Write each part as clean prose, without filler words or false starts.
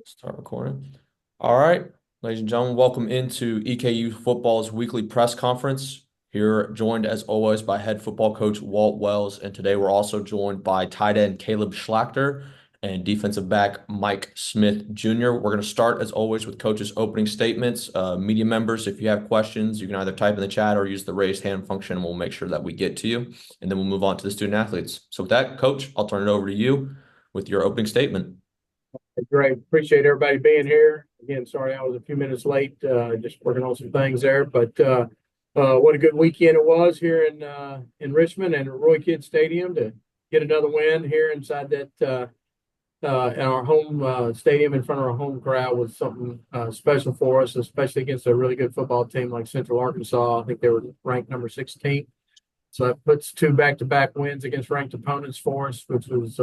Start recording. All right, ladies and gentlemen, welcome into EKU football's weekly press conference. Here, joined as always by head football coach Walt Wells, and today we're also joined by tight end Caeleb Schlachter and defensive back Mike Smith Jr. We're going to start as always with coach's opening statements. Media members, if you have questions, you can either type in the chat or use the raised hand function, and we'll make sure that we get to you. And then we'll move on to the student athletes. So with that, Coach, I'll turn it over to you with your opening statement. Great. Appreciate everybody being here. Again, sorry I was a few minutes late, just working on some things there. But what a good weekend it was here in Richmond and at Roy Kidd Stadium to get another win here inside that in our home stadium in front of our home crowd was something special for us, especially against a really good football team like Central Arkansas. I think they were ranked number 16. So that puts two back-to-back wins against ranked opponents for us, which was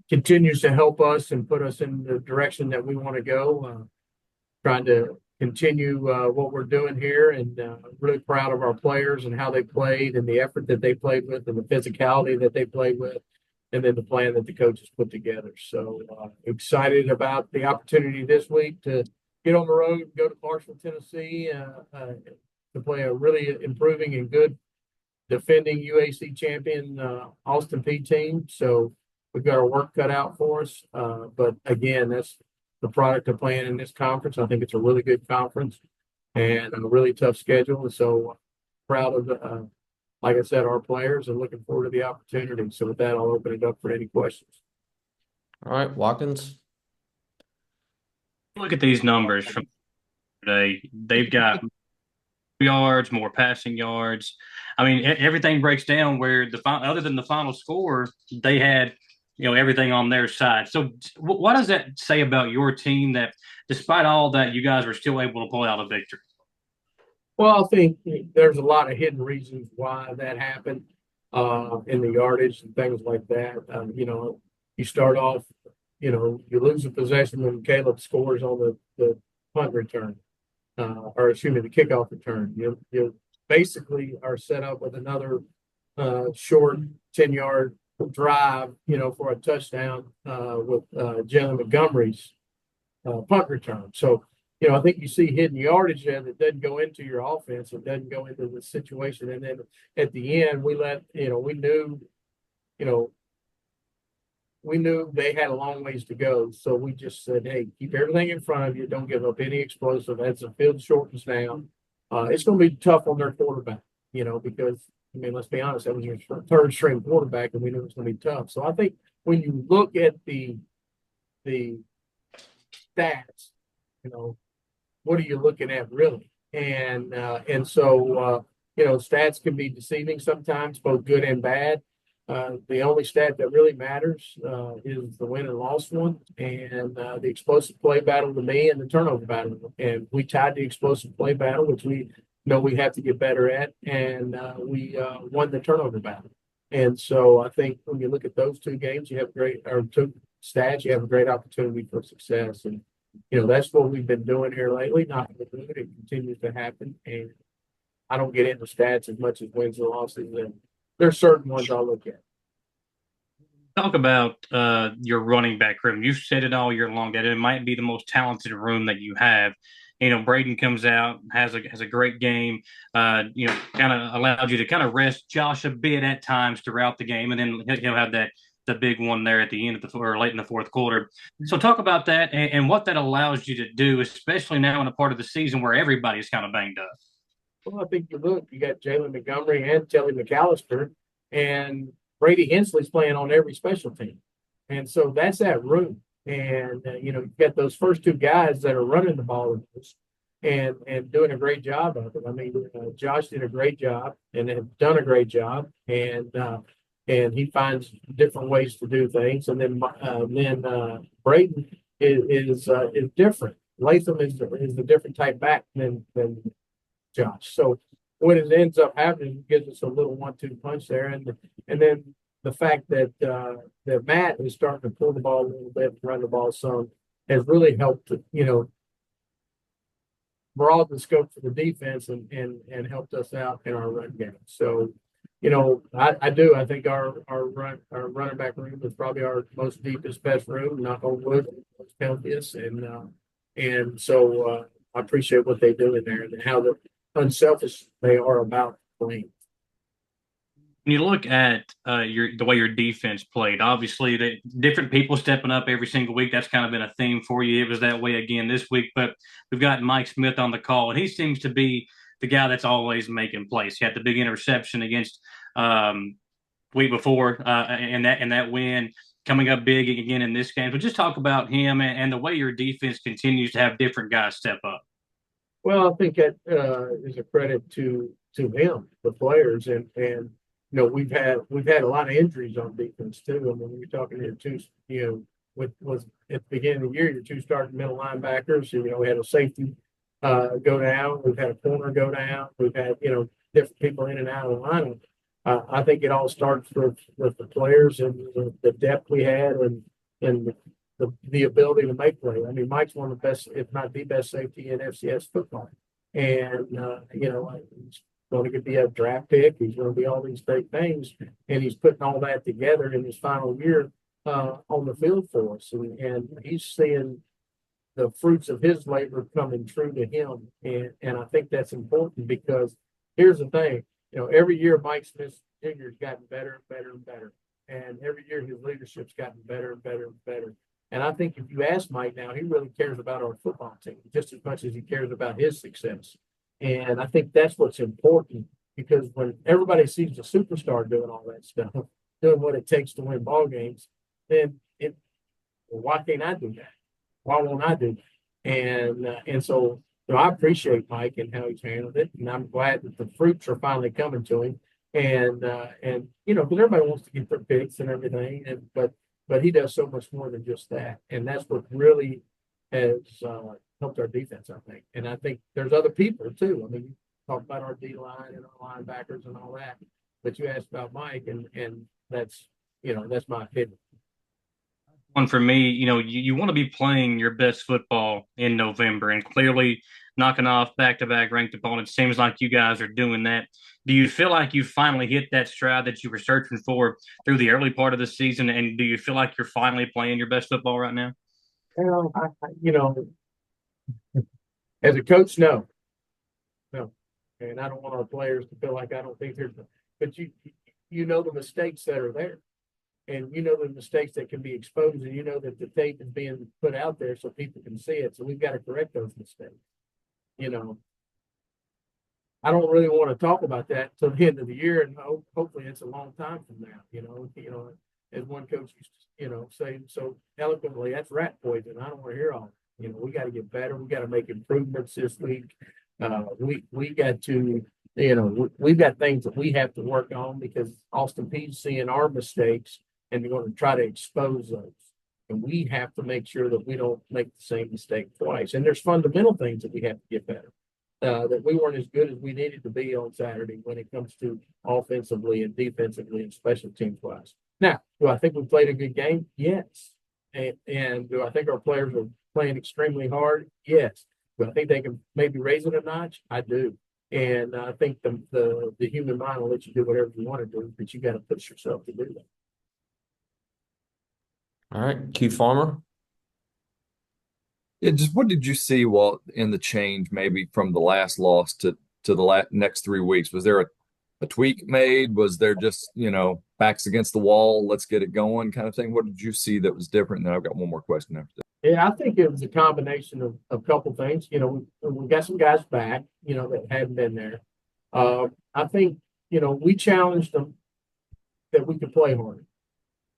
continues to help us and put us in the direction that we want to go. Trying to continue what we're doing here, and really proud of our players and how they played and the effort that they played with and the physicality that they played with, and then the plan that the coaches put together. So excited about the opportunity this week to get on the road, go to Clarksville, Tennessee, to play a really improving and good defending UAC champion Austin Peay team. So we've got our work cut out for us. But again, that's the product of playing in this conference. I think it's a really good conference and a really tough schedule. And so proud of, like I said, our players, and looking forward to the opportunity. So with that, I'll open it up for any questions. All right, Watkins. Look at these numbers from today. They've got yards, more passing yards. I mean, everything breaks down where other than the final score, they had everything on their side. So, what does that say about your team that, despite all that, you guys were still able to pull out a victory? Well, I think there's a lot of hidden reasons why that happened in the yardage and things like that. You start off, you lose a possession when Caeleb scores on the punt return, or excuse me, the kickoff return. You basically are set up with another short 10-yard drive, for a touchdown with Jalen Montgomery's punt return. So, I think you see hidden yardage there that doesn't go into your offense. It doesn't go into the situation. And then at the end, we knew they had a long ways to go. So we just said, hey, keep everything in front of you. Don't give up any explosive. As the field shortens down, it's going to be tough on their quarterback, because, let's be honest, that was your third string quarterback, and we knew it was going to be tough. So I think when you look at the stats, what are you looking at really? And so stats can be deceiving sometimes, both good and bad. The only stat that really matters is the win and loss one, and the explosive play battle to me, and the turnover battle. And we tied the explosive play battle, which we know we have to get better at, and we won the turnover battle. And so I think when you look at those two games, two stats, you have a great opportunity for success. And that's what we've been doing here lately. Not good. It continues to happen, and I don't get into stats as much as wins and losses. And there's certain ones I'll look at. Talk about your running back room. You've said it all year long that it might be the most talented room that you have. Braden comes out, has a great game. Kind of allowed you to kind of rest Josh a bit at times throughout the game, and then he'll have the big one there at the end of or late in the fourth quarter. So talk about that and what that allows you to do, especially now in a part of the season where everybody's kind of banged up. Well, I think you got Jalen Montgomery and Telly McAllister, and Brady Hensley's playing on every special team. And so that's that room. And, you've got those first two guys that are running the ball and doing a great job of it. Josh did a great job and have done a great job. And he finds different ways to do things. And then Braden is different. Latham is a different type back than Josh. So when it ends up happening, it gives us a little 1-2 punch there. And then the fact that Matt is starting to pull the ball a little bit and run the ball some has really helped, broaden the scope for the defense and helped us out in our run game. So I do. I think our running back room is probably our most deepest, best room. Knock on wood, most healthiest, and so I appreciate what they do in there and how unselfish they are about playing. When you look at the way your defense played, obviously the different people stepping up every single week. That's kind of been a theme for you. It was that way again this week, but we've got Mike Smith on the call, and he seems to be the guy that's always making plays. He had the big interception against week before, and that win coming up big again in this game. But just talk about him and the way your defense continues to have different guys step up. Well, I think that is a credit to him, the players, and we've had a lot of injuries on defense too. I mean, you're talking here two, with was at the beginning of the year, your two starting middle linebackers. We had a safety go down. We've had a corner go down. We've had different people in and out of the lineup. I think it all starts with the players and the depth we had and the ability to make plays. I mean, Mike's one of the best, if not the best safety in FCS football. And, he's going to be a draft pick. He's going to be all these great things. And he's putting all that together in his final year on the field for us. And he's seeing the fruits of his labor coming true to him. And I think that's important because here's the thing. Every year Mike Smith Jr. has gotten better and better and better. And every year his leadership's gotten better and better and better. And I think if you ask Mike now, he really cares about our football team just as much as he cares about his success. And I think that's what's important because when everybody sees the superstar doing all that stuff, doing what it takes to win ball games, then why can't I do that? Why won't I do that? And so I appreciate Mike and how he's handled it, and I'm glad that the fruits are finally coming to him. And because everybody wants to get their picks and everything, but he does so much more than just that, and that's what really has helped our defense, I think. And I think there's other people too. I mean, you talk about our D line and our linebackers and all that, but you asked about Mike, and that's my opinion. One for me, you want to be playing your best football in November, and clearly knocking off back-to-back ranked opponents seems like you guys are doing that. Do you feel like you finally hit that stride that you were searching for through the early part of the season, and do you feel like you're finally playing your best football right now? Well, as a coach, no, and I don't want our players to feel like I don't think there's, but you know the mistakes that are there. And the mistakes that can be exposed, and that the tape is being put out there so people can see it. So we've got to correct those mistakes. I don't really want to talk about that till the end of the year, and hopefully it's a long time from now. As one coach used to, say so eloquently, that's rat poison. I don't want to hear all that. We got to get better. We got to make improvements this week. We got to, we've got things that we have to work on because Austin Peay's seeing our mistakes. And we're going to try to expose those. And we have to make sure that we don't make the same mistake twice. And there's fundamental things that we have to get better. That we weren't as good as we needed to be on Saturday when it comes to offensively and defensively and special teams wise. Now, do I think we played a good game? Yes. And do I think our players are playing extremely hard? Yes. Do I think they can maybe raise it a notch? I do. And I think the human mind will let you do whatever you want to do, but you got to push yourself to do that. All right, Keith Farmer. Yeah, just what did you see in the change maybe from the last loss to the next 3 weeks? Was there a tweak made? Was there just, backs against the wall, let's get it going kind of thing? What did you see that was different? And then I've got one more question after that. Yeah, I think it was a combination of a couple things. We got some guys back, that hadn't been there. I think, we challenged them that we could play harder.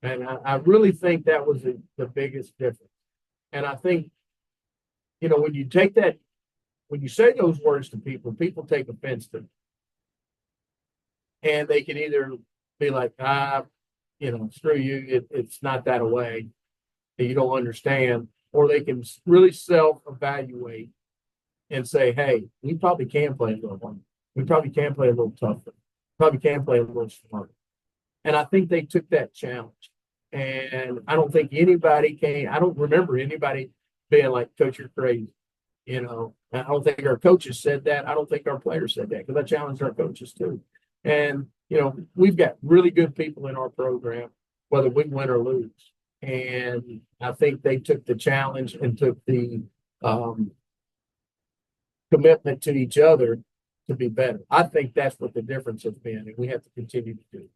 And I really think that was the biggest difference. And I think, when you take that, when you say those words to people, people take offense to them. And they can either be like, screw you, it's not that way, that you don't understand, or they can really self-evaluate and say, hey, we probably can play a little harder. We probably can play a little tougher. Probably can play a little smarter. And I think they took that challenge. And I don't think I don't remember anybody being like, Coach, you're crazy. I don't think our coaches said that. I don't think our players said that because I challenged our coaches too. And, we've got really good people in our program, whether we win or lose. And I think they took the challenge and took the commitment to each other to be better. I think that's what the difference has been, and we have to continue to do.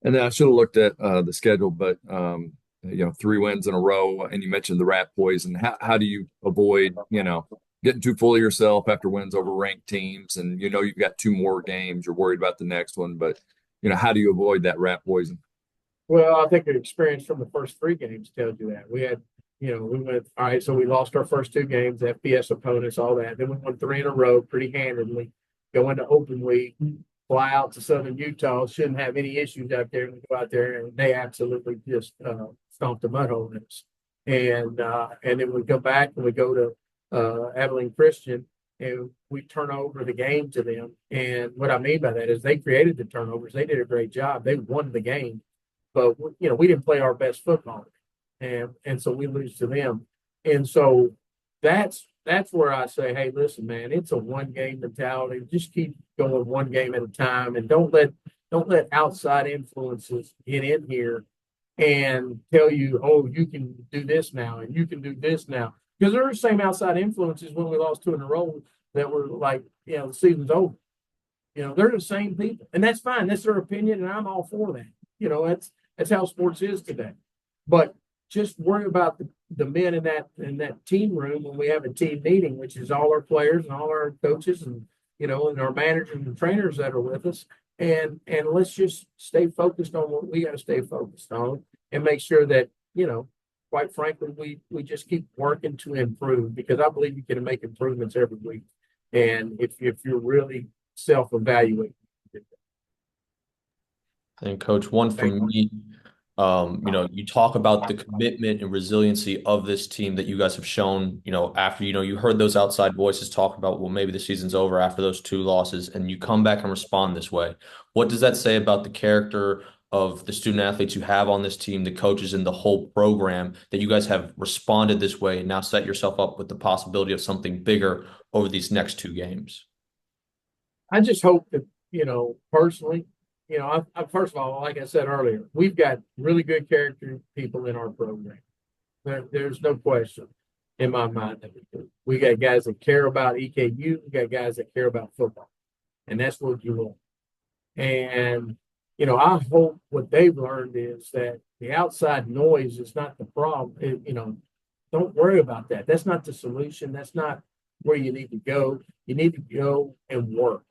And then I should have looked at the schedule, but 3 wins in a row, and you mentioned the rat poison. How do you avoid, getting too full of yourself after wins over ranked teams, and you've got 2 more games, you're worried about the next one, but how do you avoid that rat poison? Well, I think the experience from the first 3 games tells you that. We went, all right, so we lost our first 2 games, FBS opponents, all that. Then we won 3 in a row pretty handedly. Go into open week, fly out to Southern Utah, shouldn't have any issues out there. We go out there and they absolutely just stomped the mud hole in us. And then we go back and we go to Abilene Christian and we turn over the game to them. And what I mean by that is they created the turnovers. They did a great job. They won the game. But we didn't play our best football, and so we lose to them, and so that's where I say, hey, listen, man, it's a 1 game mentality. Just keep going 1 game at a time, and don't let outside influences get in here and tell you, oh, you can do this now and you can do this now, because there are the same outside influences when we lost 2 in a row that were like, the season's over. They're the same people, and that's fine. That's their opinion, and I'm all for that. That's how sports is today. But just worry about the men in that team room when we have a team meeting, which is all our players and all our coaches and and our managers and trainers that are with us. And let's just stay focused on what we got to stay focused on and make sure that, quite frankly, we just keep working to improve, because I believe you can make improvements every week. And if you're really self-evaluating. And Coach, one from me, you talk about the commitment and resiliency of this team that you guys have shown, after, you heard those outside voices talk about, well, maybe the season's over after those 2 losses, and you come back and respond this way. What does that say about the character of the student athletes you have on this team, the coaches and the whole program, that you guys have responded this way and now set yourself up with the possibility of something bigger over these next 2 games? I just hope that, personally, first of all, like I said earlier, we've got really good character people in our program. There's no question in my mind that we do. We got guys that care about EKU. We got guys that care about football, and that's what you want. And, I hope what they've learned is that the outside noise is not the problem. Don't worry about that. That's not the solution. That's not where you need to go. You need to go and work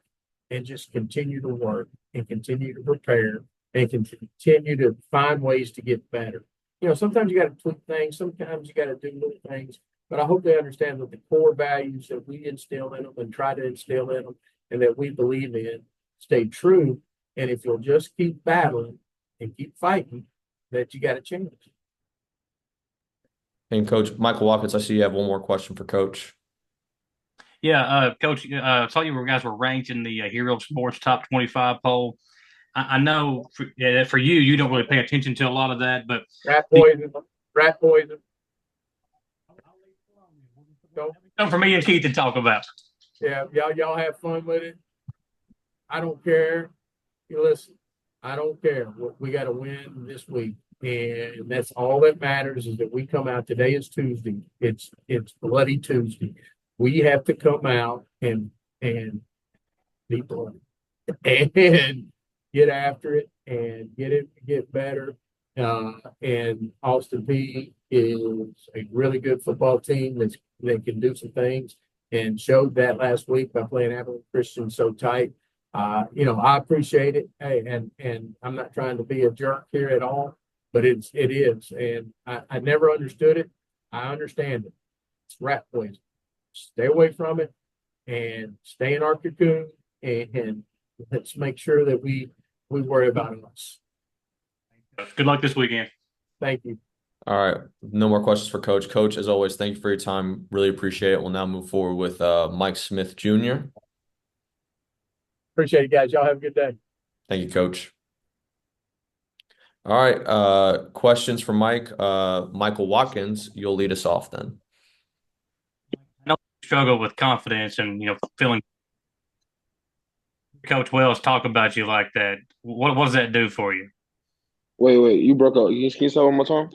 and just continue to work and continue to prepare and continue to find ways to get better. Sometimes you got to tweak things. Sometimes you got to do little things. But I hope they understand that the core values that we instill in them and try to instill in them and that we believe in stay true. And if you'll just keep battling and keep fighting, that you got a chance. And Coach Michael Watkins, I see you have one more question for Coach. Yeah, Coach, I saw you guys were ranked in the Hero of Sports Top 25 poll. I know for you don't really pay attention to a lot of that, but rat poison. Something for me and Keith to talk about. Yeah, y'all have fun with it. I don't care. You listen, I don't care. We got to win this week, and that's all that matters. Is that we come out. Today is Tuesday. It's bloody Tuesday. We have to come out and be bloody and get after it and get better. And Austin Peay is a really good football team that can do some things, and showed that last week by playing Abilene Christian so tight. I appreciate it. Hey, and I'm not trying to be a jerk here at all, but it is. And I never understood it. I understand it. It's rat poison. Stay away from it and stay in our cocoon, and let's make sure that we worry about us. Good luck this weekend. Thank you. All right. No more questions for Coach. Coach, as always, thank you for your time. Really appreciate it. We'll now move forward with Mike Smith Jr. Appreciate it, guys. Y'all have a good day. Thank you, Coach. All right. Questions for Mike. Michael Watkins, you'll lead us off then. I know you struggle with confidence and feeling Coach Wells talk about you like that. What does that do for you? Wait, you broke up. Can you say it one more time?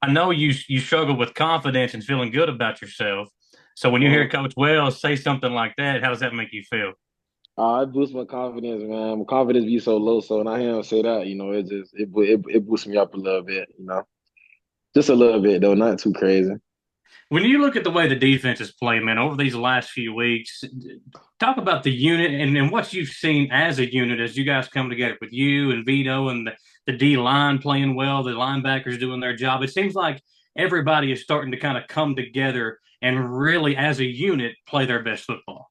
I know you struggle with confidence and feeling good about yourself. So when you hear Uh-huh. Coach Wells say something like that, how does that make you feel? It boosts my confidence, man. My confidence be so low, so when I hear him say that, it boosts me up a little bit, just a little bit though, not too crazy. When you look at the way the defense has played, man, over these last few weeks, talk about the unit and what you've seen as a unit as you guys come together with you and Vito and the D line playing well, the linebackers doing their job. It seems like everybody is starting to kind of come together and really, as a unit, play their best football.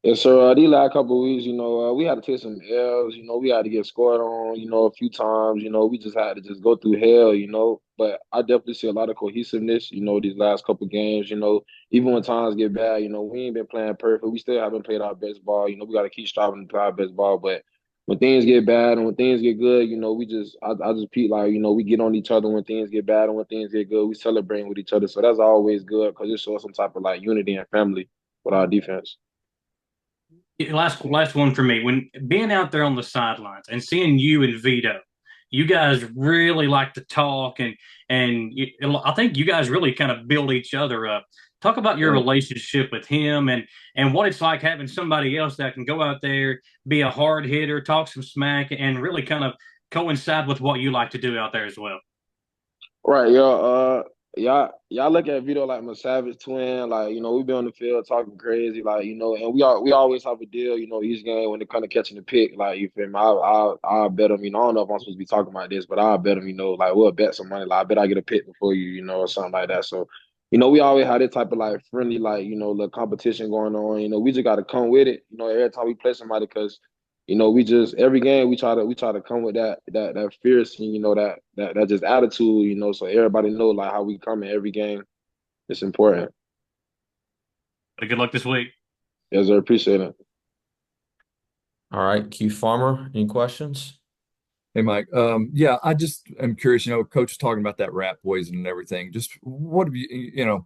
Yeah, so these last couple of weeks, we had to take some L's. We had to get scored on, a few times. We just had to just go through hell. But I definitely see a lot of cohesiveness. These last couple of games. Even when times get bad, we ain't been playing perfect. We still haven't played our best ball. We got to keep striving to play our best ball. But when things get bad and when things get good, I just peep like, we get on each other when things get bad and when things get good, we celebrate with each other. So that's always good because it shows some type of like unity and family with our defense. Last one for me. When being out there on the sidelines and seeing you and Vito, you guys really like to talk I think you guys really kind of build each other up. Talk about your relationship with him and what it's like having somebody else that can go out there, be a hard hitter, talk some smack, and really kind of coincide with what you like to do out there as well. Right, yo. Y'all look at Vito like my savage twin. Like, we be on the field talking crazy, like, and we always have a deal, each game when they kind of catching the pick, like, you feel me? I'll bet him, I don't know if I'm supposed to be talking about this, but I'll bet him, like we'll bet some money. Like, I bet I get a pick before you, or something like that. So, we always have this type of like friendly, like, little competition going on. We just gotta come with it, every time we play somebody, because we just every game we try to come with that fierce, that just attitude, so everybody know like how we come in every game. It's important. But good luck this week. Yes, sir. Appreciate it. All right, Q Farmer, any questions? Hey, Mike. Yeah, I just am curious, Coach is talking about that rat poison and everything. Just what have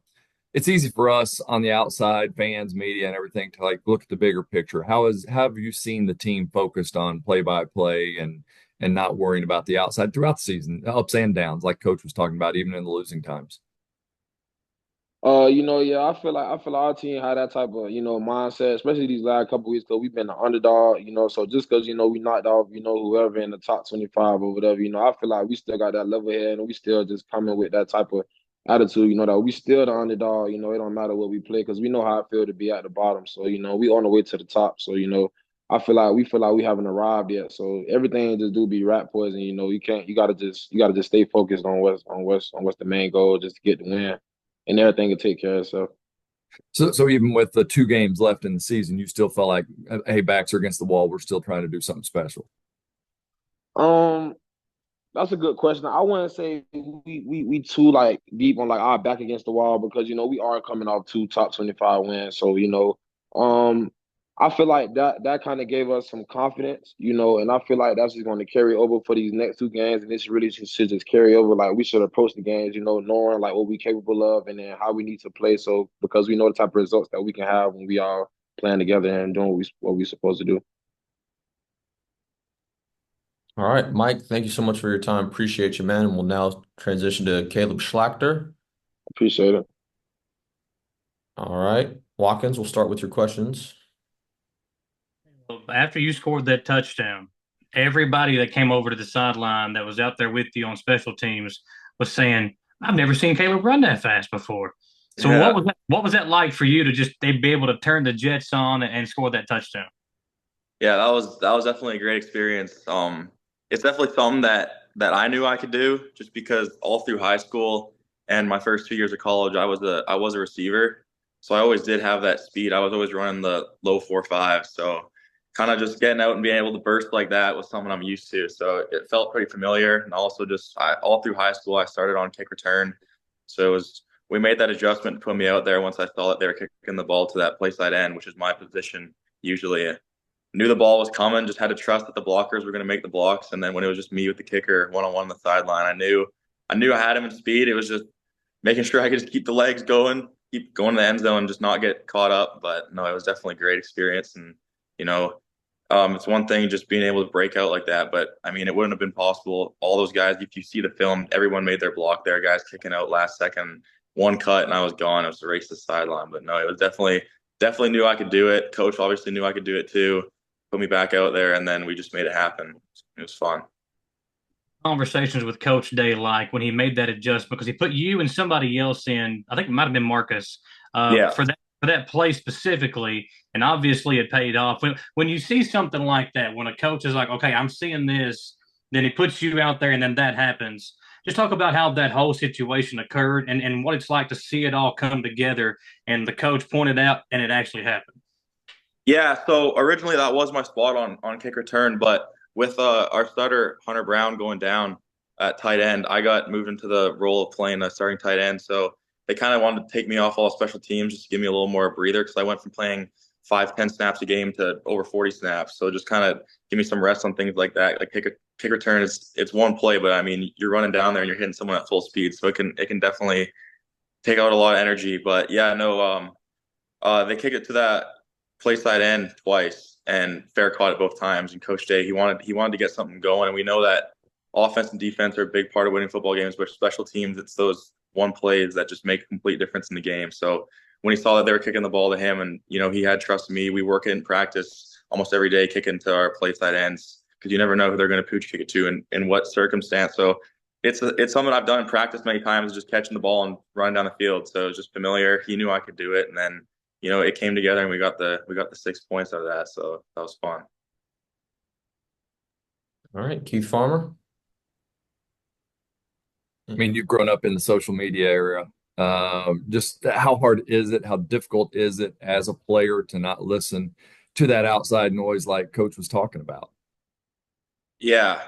it's easy for us on the outside, fans, media, and everything to like look at the bigger picture. How have you seen the team focused on play by play and not worrying about the outside throughout the season, ups and downs, like Coach was talking about, even in the losing times? Yeah, I feel like our team had that type of, mindset, especially these last couple weeks because we've been the underdog, so just because, we knocked off, whoever in the top 25 or whatever, I feel like we still got that level head and we still just coming with that type of attitude, that we still the underdog, it don't matter what we play because we know how it feel to be at the bottom. So, we on the way to the top. So, I feel like we haven't arrived yet. So everything just do be rat poison, you gotta just stay focused on what's the main goal, just to get the win and everything will take care of itself. So even with the 2 games left in the season, you still felt like, hey, backs are against the wall. We're still trying to do something special. Um, that's a good question. I wouldn't say we too like deep on like our back against the wall because we are coming off 2 top 25 wins. So um, I feel like that kind of gave us some confidence, and I feel like that's just going to carry over for these next 2 games, and this really should just carry over. Like we should approach the games, knowing like what we're capable of and then how we need to play. So because we know the type of results that we can have when we all playing together and doing what we supposed to do. All right, Mike, thank you so much for your time. Appreciate you, man. And we'll now transition to Caeleb Schlachter. Appreciate it. All right, Watkins, we'll start with your questions. After you scored that touchdown, everybody that came over to the sideline that was out there with you on special teams was saying, "I've never seen Caleb run that fast before." So Yeah, what was that like for you to just they be able to turn the Jets on and score that touchdown? yeah, that was definitely a great experience. It's definitely something that I knew I could do just because all through high school and my first 2 years of college, I was a receiver, so I always did have that speed. I was always running the low 4.5, so kind of just getting out and being able to burst like that was something I'm used to. So it felt pretty familiar, and also all through high school, I started on kick return, so we made that adjustment to put me out there once I saw that they were kicking the ball to that play side end, which is my position usually. Knew the ball was coming, just had to trust that the blockers were going to make the blocks. And then when it was just me with the kicker one-on-one on the sideline, I knew I had him in speed. It was just making sure I could just keep the legs going, keep going to the end zone, and just not get caught up. But no, it was definitely a great experience. And, you know, It's one thing just being able to break out like that, but I mean, it wouldn't have been possible. All those guys, if you see the film, everyone made their block there. Guys kicking out last second, one cut, and I was gone. It was a race to the sideline, but no, it was definitely knew I could do it. Coach obviously knew I could do it too. Put me back out there, and then we just made it happen. It was fun. Conversations with Coach Day like when he made that adjustment because he put you and somebody else in. I think it might have been Marcus Yeah. for that play specifically, and obviously it paid off. When you see something like that, when a coach is like, "Okay, I'm seeing this," then he puts you out there, and then that happens. Just talk about how that whole situation occurred and what it's like to see it all come together. And the coach pointed out, and it actually happened. Yeah, so originally that was my spot on kick return, but with our starter Hunter Brown going down at tight end, I got moved into the role of playing a starting tight end. So they kind of wanted to take me off all special teams just to give me a little more breather because I went from playing 5, 10 snaps a game to over 40 snaps. So just kind of give me some rest on things like that. Like kick return is it's one play, but I mean you're running down there and you're hitting someone at full speed, so it can definitely take out a lot of energy. But yeah, no, they kick it to that play side end twice, and Fair caught it both times. And Coach Day, he wanted to get something going, and we know that offense and defense are a big part of winning football games. But special teams, it's those one plays that just make a complete difference in the game. So when he saw that they were kicking the ball to him, and he had trust in me, we work it in practice almost every day, kicking to our play side ends because you never know who they're going to pooch kick it to and in what circumstance. So it's something I've done in practice many times, just catching the ball and running down the field. So it was just familiar. He knew I could do it, and then it came together and we got the 6 points out of that. So that was fun. All right, Keith Farmer. I mean, you've grown up in the social media era. Just how hard is it? How difficult is it as a player to not listen to that outside noise like Coach was talking about? Yeah.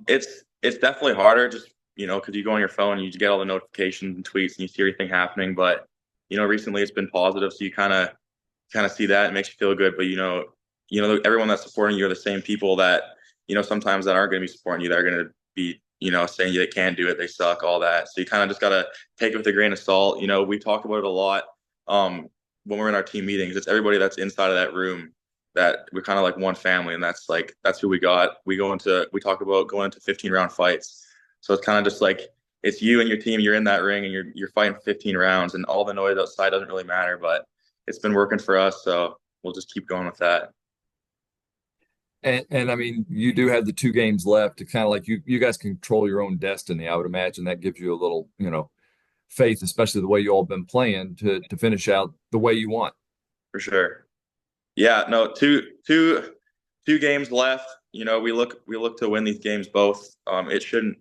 It's definitely harder just, because you go on your phone and you get all the notifications and tweets and you see everything happening. But, recently it's been positive. So you kind of see that. It makes you feel good. But, everyone that's supporting you are the same people that, sometimes that aren't going to be supporting you. That are going to be, saying they can't do it. They suck, all that. So you kind of just got to take it with a grain of salt. We talk about it a lot when we're in our team meetings. It's everybody that's inside of that room that we're kind of like one family. And that's who we got. We talk about going into 15-round fights. So it's kind of just like, it's you and your team. You're in that ring and you're fighting for 15 rounds, and all the noise outside doesn't really matter. But it's been working for us, so we'll just keep going with that. And I mean, you do have the 2 games left. It's kind of like you guys control your own destiny. I would imagine that gives you a little, faith, especially the way you all been playing to finish out the way you want. For sure. Yeah, no, two games left. We look to win these games both. It shouldn't,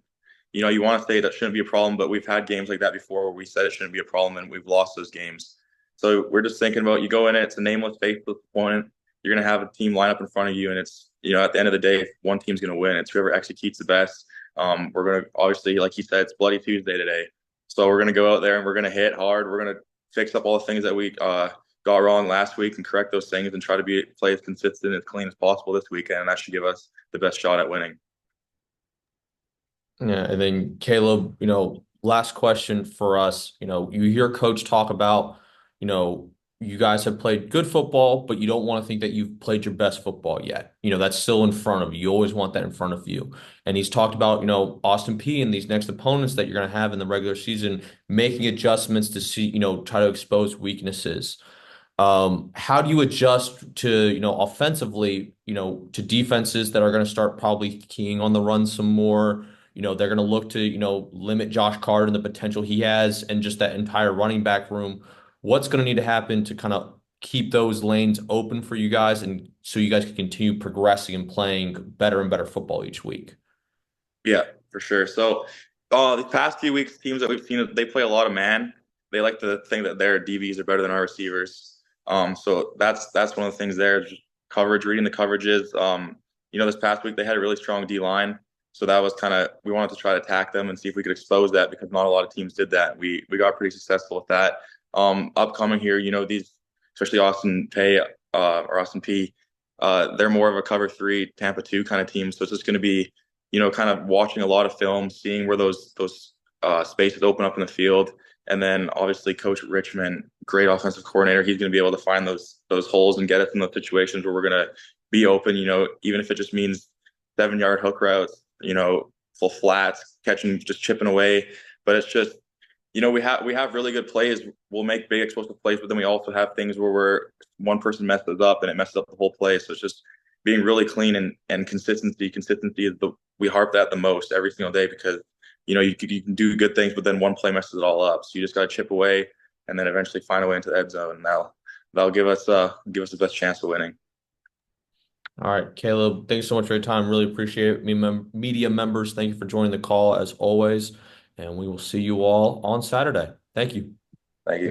you want to say that shouldn't be a problem, but we've had games like that before where we said it shouldn't be a problem and we've lost those games. So we're just thinking about, you go in it, it's a nameless, faceless opponent. You're going to have a team line up in front of you, and it's, at the end of the day, if one team's going to win, it's whoever executes the best. We're going to, obviously, like he said, it's Bloody Tuesday today. So we're going to go out there and we're going to hit hard. We're going to fix up all the things that we got wrong last week and correct those things and try to play as consistent and as clean as possible this weekend. And that should give us the best shot at winning. Yeah, and then Caleb, last question for us. You hear Coach talk about, you guys have played good football, but you don't want to think that you've played your best football yet. That's still in front of you. You always want that in front of you. And he's talked about, Austin Peay and these next opponents that you're going to have in the regular season, making adjustments to see, try to expose weaknesses. How do you adjust to, offensively, to defenses that are going to start probably keying on the run some more? They're going to look to, limit Josh Carter and the potential he has and just that entire running back room. What's going to need to happen to kind of keep those lanes open for you guys and so you guys can continue progressing and playing better and better football each week? Yeah, for sure. So the past few weeks, teams that we've seen, they play a lot of man. They like to think that their DBs are better than our receivers. So that's one of the things there. Just coverage, reading the coverages. This past week they had a really strong D line. So that was we wanted to try to attack them and see if we could expose that because not a lot of teams did that. We got pretty successful with that. Upcoming here, these, especially Austin Peay or Austin Peay, they're more of a cover 3 Tampa 2 kind of team. So it's just going to be, kind of watching a lot of film, seeing where those spaces open up in the field. And then obviously Coach Richmond, great offensive coordinator, he's going to be able to find those holes and get us in those situations where we're going to be open, even if it just means 7-yard hook routes, full flats, catching, just chipping away. But it's just, we have really good plays. We'll make big explosive plays, but then we also have things where one person messes up and it messes up the whole play. So it's just being really clean and consistency. Consistency is we harp that the most every single day because you can do good things, but then one play messes it all up. So you just got to chip away and then eventually find a way into the end zone. And that'll give us the best chance of winning. All right, Caeleb, thanks so much for your time. Really appreciate it. Media members, thank you for joining the call as always. And we will see you all on Saturday. Thank you. Thank you.